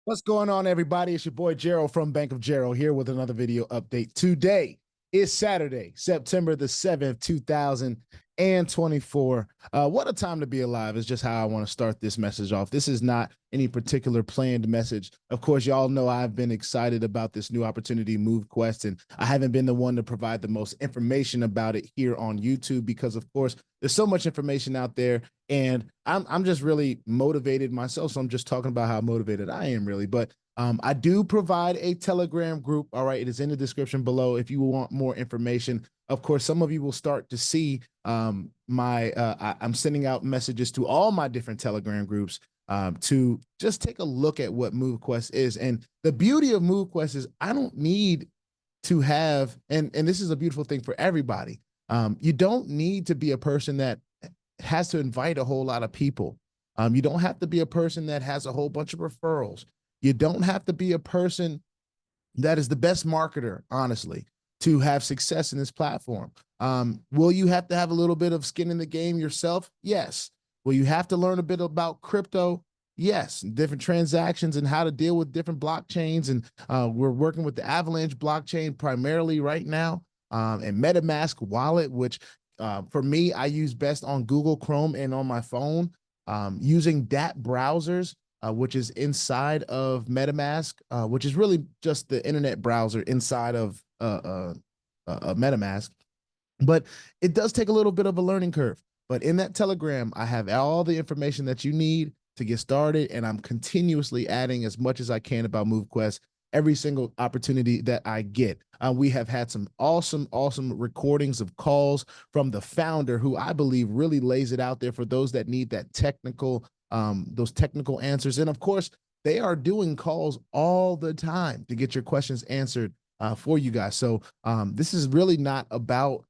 What's going on, everybody? It's your boy Gerald from Bank of Gerald here with another video update. Today is Saturday, September the 7th, 2024. What a time to be alive is just how I want to start this message off. This is not any particular planned message. Of course, y'all know I've been excited about this new opportunity, Movequest, and I haven't been the one to provide the most information about it here on YouTube because, of course, there's so much information out there, and I'm just really motivated myself. So I'm just talking about how motivated I am, really. But I do provide a Telegram group. All right, it is in the description below if you want more information. Of course, some of you will start to see I'm sending out messages to all my different Telegram groups to just take a look at what Movequest is. And the beauty of Movequest is I don't need to have, and this is a beautiful thing for everybody. You don't need to be a person that has to invite a whole lot of people. You don't have to be a person that has a whole bunch of referrals. You don't have to be a person that is the best marketer, honestly, to have success in this platform. Will you have to have a little bit of skin in the game yourself? Yes. Will you have to learn a bit about crypto? Yes. Different transactions and how to deal with different blockchains. And we're working with the Avalanche blockchain primarily right now, and MetaMask wallet, which for me, I use best on Google Chrome and on my phone, using DApp browsers, which is inside of MetaMask, which is really just the internet browser inside of MetaMask. But it does take a little bit of a learning curve. But in that Telegram, I have all the information that you need to get started, and I'm continuously adding as much as I can about Movequest every single opportunity that I get. We have had some awesome recordings of calls from the founder, who I believe really lays it out there for those that need that those technical answers. And of course, they are doing calls all the time to get your questions answered for you guys. So this is really not about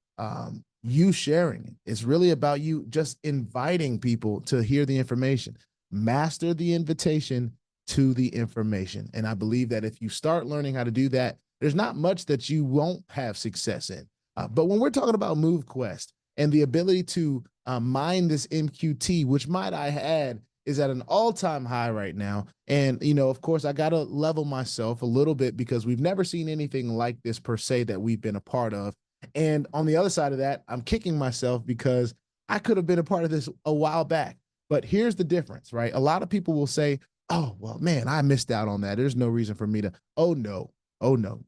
you sharing it. It's really about you just inviting people to hear the information. Master the invitation to the information. And I believe that if you start learning how to do that, there's not much that you won't have success in. But when we're talking about Movequest and the ability to mine this MQT, which might I add is at an all-time high right now. And, you know, of course, I got to level myself a little bit because we've never seen anything like this per se that we've been a part of. And on the other side of that, I'm kicking myself because I could have been a part of this a while back. But here's the difference, right? A lot of people will say, oh, well, man, I missed out on that. There's no reason for me to, oh, no,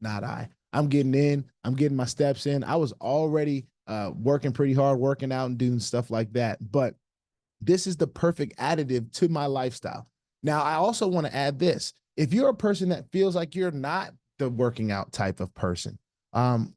not I. I'm getting in. I'm getting my steps in. I was already working pretty hard, working out and doing stuff like that. But this is the perfect additive to my lifestyle. Now, I also want to add this. If you're a person that feels like you're not the working out type of person,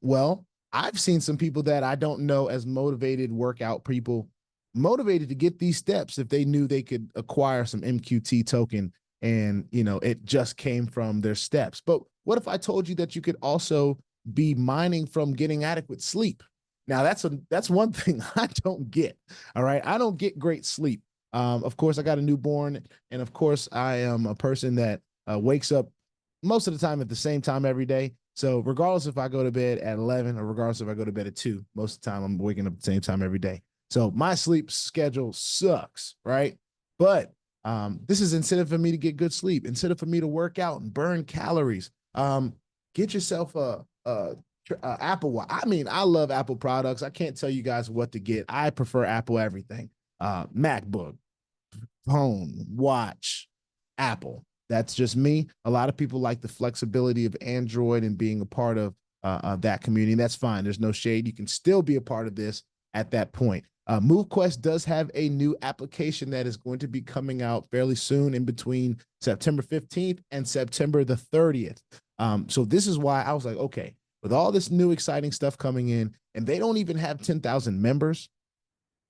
well, I've seen some people that I don't know as motivated workout people, motivated to get these steps if they knew they could acquire some MQT token and, you know, it just came from their steps. But what if I told you that you could also be mining from getting adequate sleep? Now, that's one thing I don't get. All right. I don't get great sleep. Of course, I got a newborn. And of course, I am a person that wakes up most of the time at the same time every day. So regardless if I go to bed at 11 or regardless if I go to bed at 2, most of the time I'm waking up at the same time every day. So my sleep schedule sucks, right? But this is incentive for me to get good sleep, incentive for me to work out and burn calories. Get yourself a Apple Watch. I mean, I love Apple products. I can't tell you guys what to get. I prefer Apple everything. MacBook, phone, watch, Apple. That's just me. A lot of people like the flexibility of Android and being a part of that community. That's fine. There's no shade. You can still be a part of this at that point. Movequest does have a new application that is going to be coming out fairly soon in between September 15th and September the 30th. So this is why I was like, okay, with all this new exciting stuff coming in, and they don't even have 10,000 members.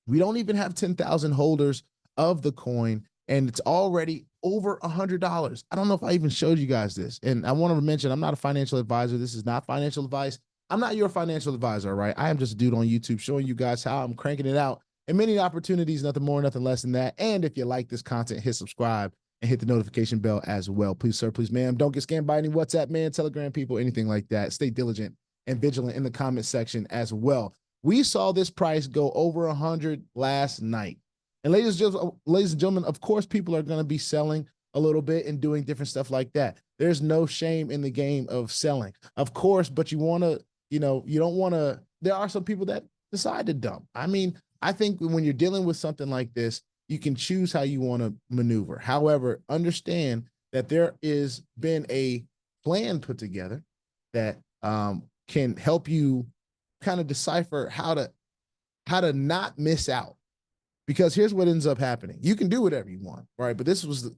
We don't even have 10,000 holders of the coin, and it's already over $100. I don't know if I even showed you guys this. And I want to mention, I'm not a financial advisor. This is not financial advice. I'm not your financial advisor, right? I am just a dude on YouTube showing you guys how I'm cranking it out and many opportunities, nothing more, nothing less than that. And if you like this content, hit subscribe and hit the notification bell as well. Please, sir, please, ma'am, don't get scammed by any WhatsApp, man, Telegram people, anything like that. Stay diligent and vigilant in the comment section as well. We saw this price go over 100 last night. And ladies and gentlemen, of course, people are going to be selling. a little bit and doing different stuff like that. There's no shame in the game of selling, of course, but you want to, you don't want to, there are some people that decide to dump. I mean, I think when you're dealing with something like this, you can choose how you want to maneuver. However, understand that there is been a plan put together that can help you kind of decipher how to not miss out. Because here's what ends up happening. You can do whatever you want, right? But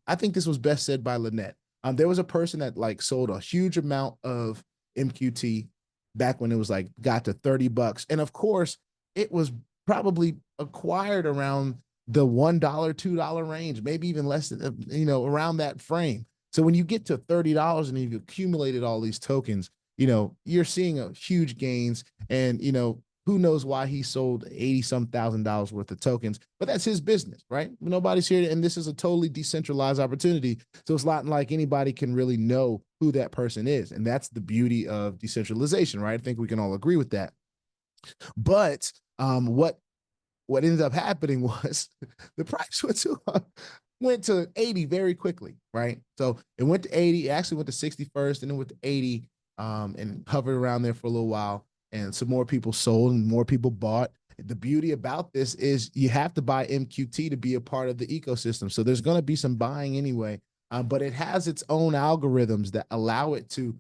I think this was best said by Lynette. There was a person that like sold a huge amount of MQT back when it was like got to $30. And of course, it was probably acquired around the $1, $2 range, maybe even less than, around that frame. So when you get to $30 and you've accumulated all these tokens, you're seeing a huge gains. And, who knows why he sold 80-some thousand dollars worth of tokens, but that's his business, right? Nobody's here. And this is a totally decentralized opportunity. So it's not like anybody can really know who that person is. And that's the beauty of decentralization, right? I think we can all agree with that. But what ended up happening was the price went to 80 very quickly, right? So it went to 80, it actually went to 60 first, and then went to 80, and hovered around there for a little while. And some more people sold and more people bought. The beauty about this is you have to buy MQT to be a part of the ecosystem. So there's going to be some buying anyway, but it has its own algorithms that allow it to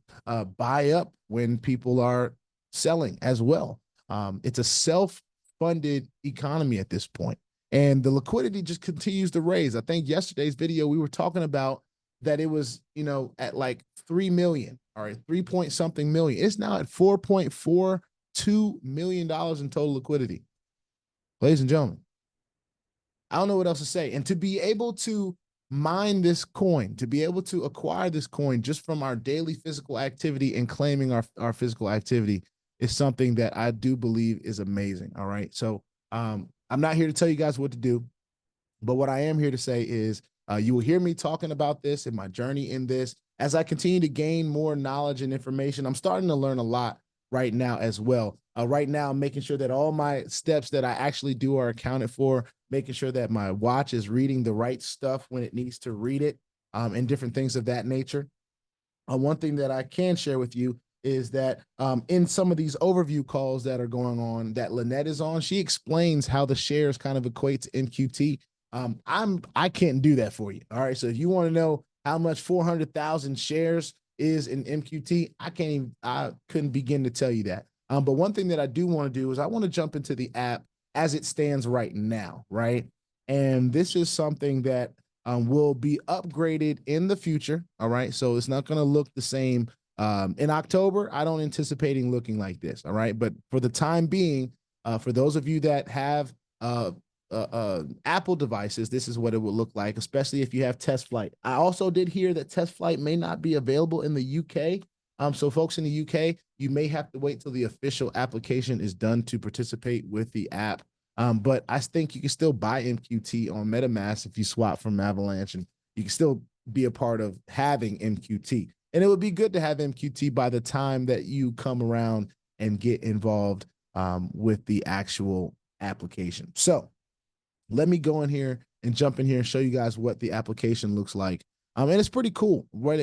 buy up when people are selling as well. It's a self-funded economy at this point. And the liquidity just continues to raise. I think yesterday's video, we were talking about that it was, at like 3 million, all right, 3 point something million. It's now at $4.42 million in total liquidity. Ladies and gentlemen, I don't know what else to say. And to be able to mine this coin, to be able to acquire this coin just from our daily physical activity and claiming our physical activity is something that I do believe is amazing. All right. So I'm not here to tell you guys what to do, but what I am here to say is you will hear me talking about this in my journey in this. As I continue to gain more knowledge and information, I'm starting to learn a lot right now as well. Right now, I'm making sure that all my steps that I actually do are accounted for, making sure that my watch is reading the right stuff when it needs to read it, and different things of that nature. One thing that I can share with you is that in some of these overview calls that are going on that Lynette is on, she explains how the shares kind of equate to MQT. I can't do that for you. All right. So if you want to know how much 400,000 shares is in MQT, I couldn't begin to tell you that. But one thing that I do want to do is I want to jump into the app as it stands right now. Right. And this is something that will be upgraded in the future. All right. So it's not going to look the same. In October, I don't anticipate looking like this. All right. But for the time being, for those of you that have Apple devices, this is what it will look like, especially if you have test flight. I also did hear that test flight may not be available in the UK. So folks in the UK, you may have to wait till the official application is done to participate with the app. But I think you can still buy MQT on MetaMask if you swap from Avalanche, and you can still be a part of having MQT. And it would be good to have MQT by the time that you come around and get involved with the actual application. So let me go in here and jump in here and show you guys what the application looks like. And it's pretty cool where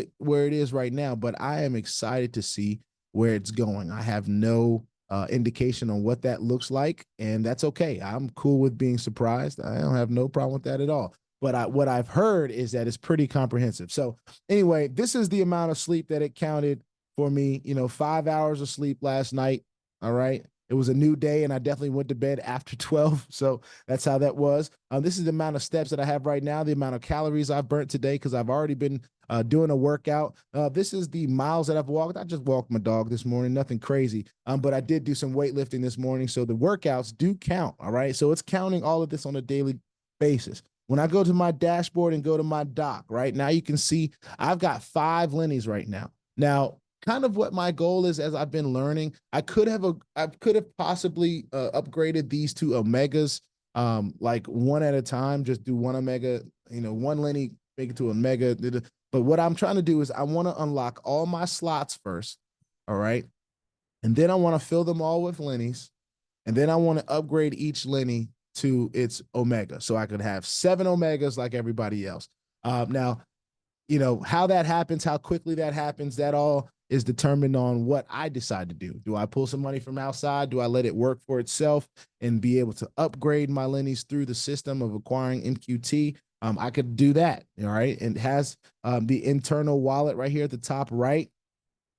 it is right now, but I am excited to see where it's going. I have no indication on what that looks like, and that's okay. I'm cool with being surprised. I don't have no problem with that at all. But what I've heard is that it's pretty comprehensive. So anyway, this is the amount of sleep that it counted for me. 5 hours of sleep last night. All right. It was a new day, and I definitely went to bed after 12. So that's how that was. This is the amount of steps that I have right now, the amount of calories I've burnt today because I've already been doing a workout. This is the miles that I've walked. I just walked my dog this morning, nothing crazy. But I did do some weightlifting this morning. So the workouts do count. All right. So it's counting all of this on a daily basis. When I go to my dashboard and go to my dock, right now, you can see I've got 5 Lennies right now. Now, kind of what my goal is as I've been learning, I could have possibly upgraded these to Omegas, like one at a time, just do one Omega, one Lenny, make it to Omega. But what I'm trying to do is I want to unlock all my slots first. All right. And then I want to fill them all with Lennies. And then I want to upgrade each Lenny to its Omega. So I could have 7 Omegas like everybody else. Now, you know, how that happens, how quickly that happens, that all is determined on what I decide to do. Do I pull some money from outside? Do I let it work for itself and be able to upgrade my Lennies through the system of acquiring MQT? I could do that. All right. And it has the internal wallet right here at the top right.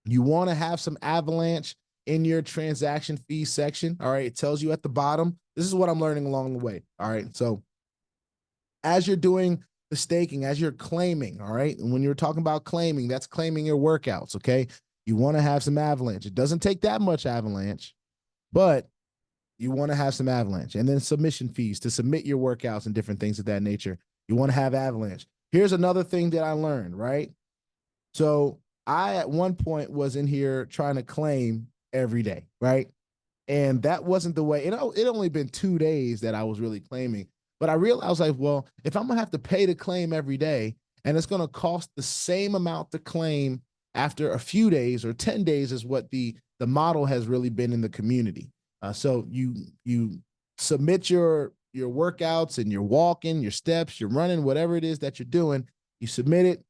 You want to have some Avalanche in your transaction fee section. All right. It tells you at the bottom. This is what I'm learning along the way. All right. So as you're doing the staking, as you're claiming, all right, and when you're talking about claiming, that's claiming your workouts, okay? You want to have some Avalanche. It doesn't take that much Avalanche, but you want to have some Avalanche. And then submission fees to submit your workouts and different things of that nature. You want to have Avalanche. Here's another thing that I learned, right? So I, at one point, was in here trying to claim every day, right? And that wasn't the way. It only been 2 days that I was really claiming. But I realized, like, well, if I'm gonna have to pay to claim every day, and it's gonna cost the same amount to claim after a few days or 10 days is what the model has really been in the community. So you submit your workouts and your walking, your steps, your running, whatever it is that you're doing, you submit it,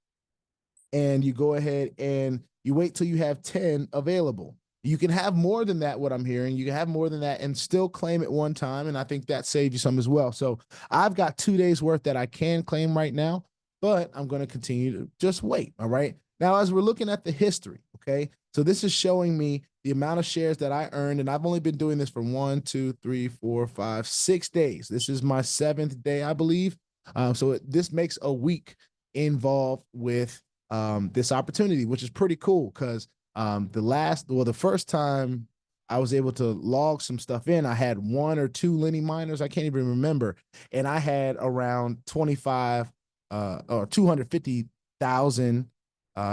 and you go ahead and you wait till you have 10 available. You can have more than that, what I'm hearing. You can have more than that and still claim it one time. And I think that saves you some as well. So I've got 2 days worth that I can claim right now, but I'm going to continue to just wait. All right. Now, as we're looking at the history, okay, so this is showing me the amount of shares that I earned. And I've only been doing this for 1, 2, 3, 4, 5, 6 days. This is my 7th day, I believe. This makes a week involved with this opportunity, which is pretty cool because the first time I was able to log some stuff in, I had 1 or 2 Lenny miners. I can't even remember. And I had around 25 or 250,000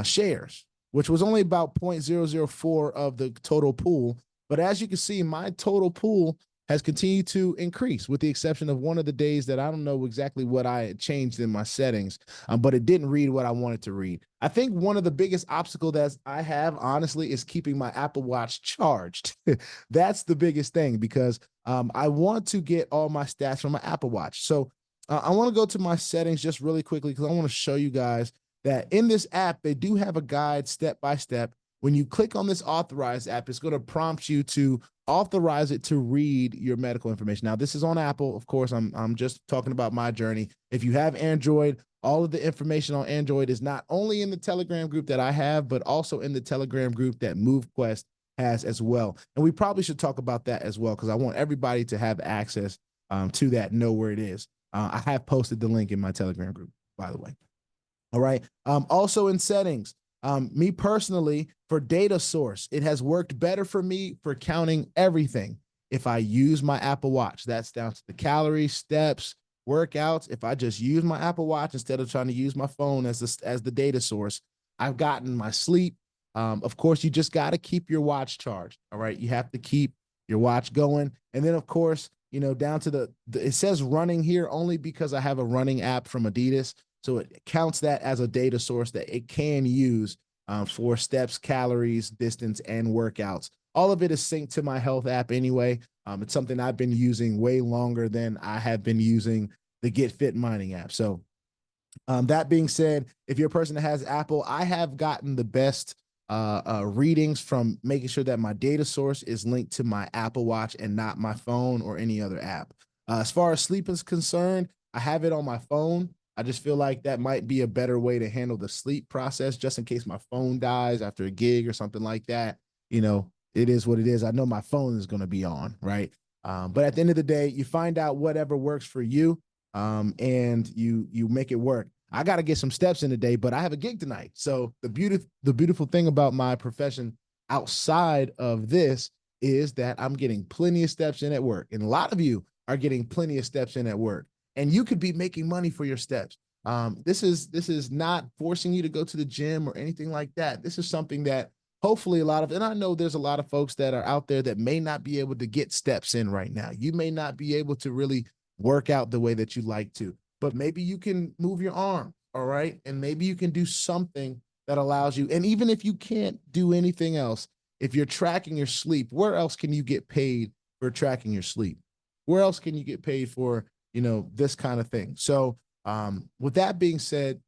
shares, which was only about 0.004 of the total pool. But as you can see, my total pool has continued to increase with the exception of one of the days that I don't know exactly what I had changed in my settings, but it didn't read what I wanted to read. I think one of the biggest obstacles that I have, honestly, is keeping my Apple Watch charged. That's the biggest thing because I want to get all my stats from my Apple Watch. So I want to go to my settings just really quickly because I want to show you guys that in this app, they do have a guide step by step. When you click on this authorize app, it's going to prompt you to authorize it to read your medical information. Now, this is on Apple. Of course, I'm just talking about my journey. If you have Android, all of the information on Android is not only in the Telegram group that I have, but also in the Telegram group that Movequest has as well. And we probably should talk about that as well because I want everybody to have access to that, know where it is. I have posted the link in my Telegram group, by the way. All right. Also in settings, me personally, for data source, it has worked better for me for counting everything. If I use my Apple Watch, that's down to the calories, steps, workouts. If I just use my Apple Watch instead of trying to use my phone as the data source, I've gotten my sleep. Of course, you just got to keep your watch charged. All right. You have to keep your watch going. And then, of course, you know, down to it says running here only because I have a running app from Adidas. So it counts that as a data source that it can use for steps, calories, distance, and workouts. All of it is synced to my health app anyway. It's something I've been using way longer than I have been using the Get Fit Mining app. So that being said, if you're a person that has Apple, I have gotten the best readings from making sure that my data source is linked to my Apple Watch and not my phone or any other app. As far as sleep is concerned, I have it on my phone. I just feel like that might be a better way to handle the sleep process, just in case my phone dies after a gig or something like that. You know, it is what it is. I know my phone is going to be on, right? But at the end of the day, you find out whatever works for you, and you make it work. I got to get some steps in today, but I have a gig tonight. So the beautiful thing about my profession outside of this is that I'm getting plenty of steps in at work, and a lot of you are getting plenty of steps in at work. And you could be making money for your steps. This is not forcing you to go to the gym or anything like that. This is something that hopefully and I know there's a lot of folks that are out there that may not be able to get steps in right now. You may not be able to really work out the way that you like to, but maybe you can move your arm, all right? And maybe you can do something that allows you, and even if you can't do anything else, if you're tracking your sleep, where else can you get paid for tracking your sleep? Where else can you get paid for, you know, this kind of thing? So with that being said,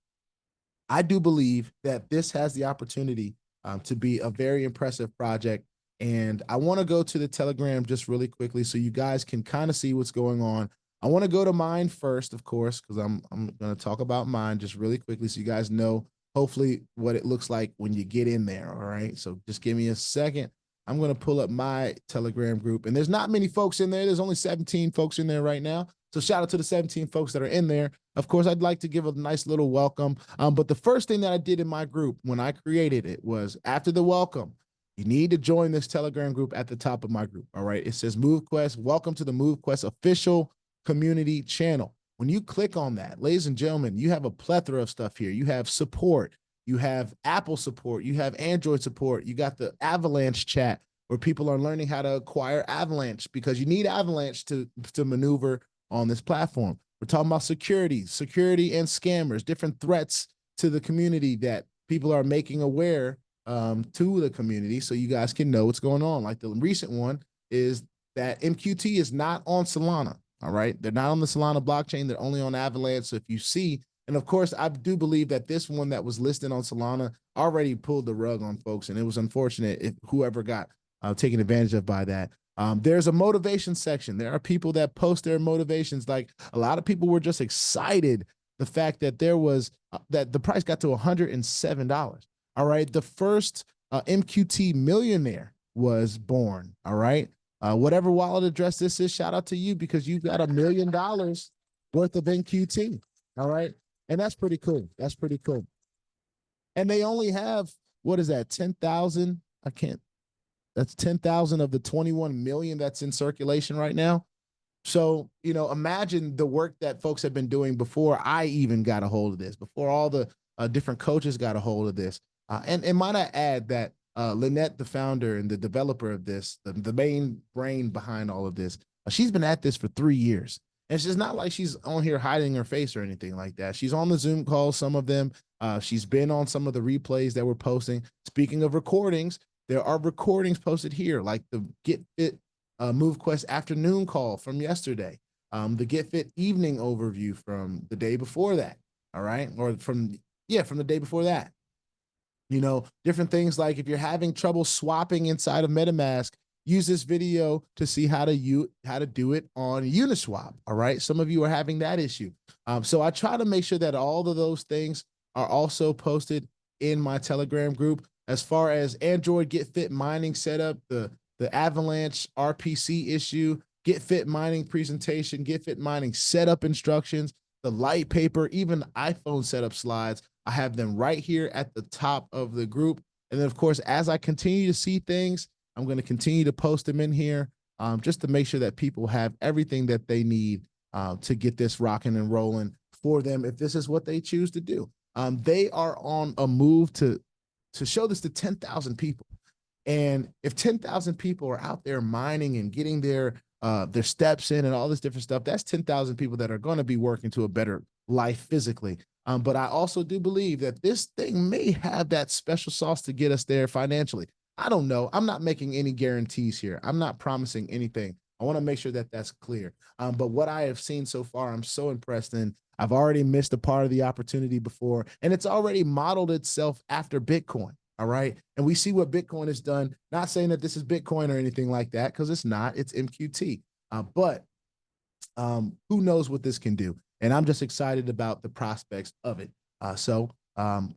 I do believe that this has the opportunity to be a very impressive project. And I want to go to the Telegram just really quickly so you guys can kind of see what's going on. I want to go to mine first, of course, because I'm going to talk about mine just really quickly so you guys know hopefully what it looks like when you get in there. All right. So just give me a second. I'm going to pull up my Telegram group, and there's not many folks in there. There's only 17 folks in there right now. So shout out to the 17 folks that are in there. Of course, I'd like to give a nice little welcome. But the first thing that I did in my group when I created it was after the welcome, you need to join this Telegram group at the top of my group. All right. It says Movequest. Welcome to the Movequest official community channel. When you click on that, ladies and gentlemen, you have a plethora of stuff here. You have support. You have Apple support. You have Android support. You got the Avalanche chat where people are learning how to acquire Avalanche because you need Avalanche to maneuver on this platform. We're talking about security and scammers, different threats to the community that people are making aware to the community so you guys can know what's going on. Like the recent one is that MQT is not on Solana. All right. They're not on the Solana blockchain. They're only on Avalanche. So if you see, and of course, I do believe that this one that was listed on Solana already pulled the rug on folks. And it was unfortunate if whoever got taken advantage of by that. There's a motivation section. There are people that post their motivations. Like a lot of people were just excited the fact that there was that the price got to $107. All right. The first MQT millionaire was born. All right. Whatever wallet address this is, shout out to you because you got $1 million worth of MQT. All right. And that's pretty cool. That's pretty cool. And they only have, what is that? 10,000. That's 10,000 of the 21 million that's in circulation right now. So, you know, imagine the work that folks have been doing before I even got a hold of this, before all the different coaches got a hold of this. And might I add that Lynette, the founder and the developer of this, the main brain behind all of this, she's been at this for 3 years. And it's just not like she's on here hiding her face or anything like that. She's on the Zoom calls, some of them. She's been on some of the replays that we're posting. Speaking of recordings, there are recordings posted here, like the Get Fit Movequest afternoon call from yesterday, the Get Fit evening overview from the day before that, all right? Or from the day before that. You know, different things like if you're having trouble swapping inside of MetaMask, use this video to see how to do it on Uniswap, all right? Some of you are having that issue. So I try to make sure that all of those things are also posted in my Telegram group. As far as Android Get Fit mining setup, the Avalanche RPC issue, Get Fit mining presentation, Get Fit mining setup instructions, the light paper, even iPhone setup slides, I have them right here at the top of the group. And then, of course, as I continue to see things, I'm going to continue to post them in here just to make sure that people have everything that they need to get this rocking and rolling for them if this is what they choose to do. They are on a move to show this to 10,000 people. And if 10,000 people are out there mining and getting their steps in and all this different stuff, that's 10,000 people that are going to be working to a better life physically. But I also do believe that this thing may have that special sauce to get us there financially. I don't know. I'm not making any guarantees here. I'm not promising anything. I want to make sure that that's clear. But what I have seen so far, I'm so impressed. And I've already missed a part of the opportunity before, and it's already modeled itself after Bitcoin. All right. And we see what Bitcoin has done. Not saying that this is Bitcoin or anything like that, because it's not. It's MQT. But who knows what this can do? And I'm just excited about the prospects of it. So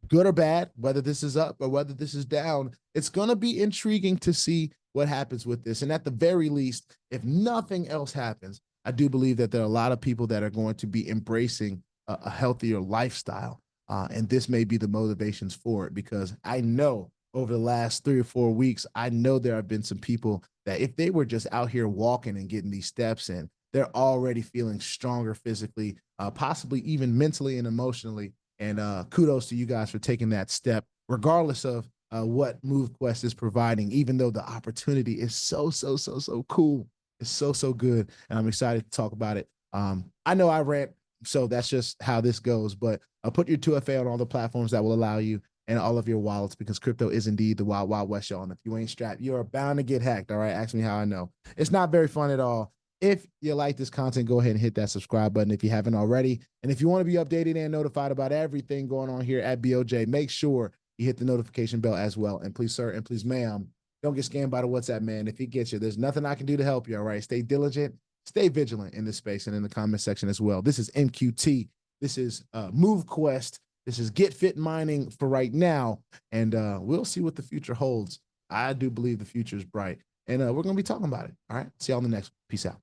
good or bad, whether this is up or whether this is down, it's going to be intriguing to see what happens with this. And at the very least, if nothing else happens, I do believe that there are a lot of people that are going to be embracing a healthier lifestyle. And this may be the motivations for it, because I know over the last 3 or 4 weeks, I know there have been some people that if they were just out here walking and getting these steps in, they're already feeling stronger physically, possibly even mentally and emotionally. And kudos to you guys for taking that step, regardless of what Movequest is providing, even though the opportunity is so cool. It's so good. And I'm excited to talk about it. I know I rant, so that's just how this goes. But put your 2FA on all the platforms that will allow you and all of your wallets, because crypto is indeed the wild, wild west, y'all. And if you ain't strapped, you are bound to get hacked. All right. Ask me how I know. It's not very fun at all. If you like this content, go ahead and hit that subscribe button if you haven't already. And if you want to be updated and notified about everything going on here at BOJ, make sure you hit the notification bell as well. And please, sir, and please, ma'am, don't get scammed by the WhatsApp man. If he gets you, there's nothing I can do to help you. All right. Stay diligent, stay vigilant in this space and in the comment section as well. This is MQT. This is Movequest. This is Get Fit Mining for right now. And we'll see what the future holds. I do believe the future is bright. And we're going to be talking about it. All right. See y'all in the next one. Peace out.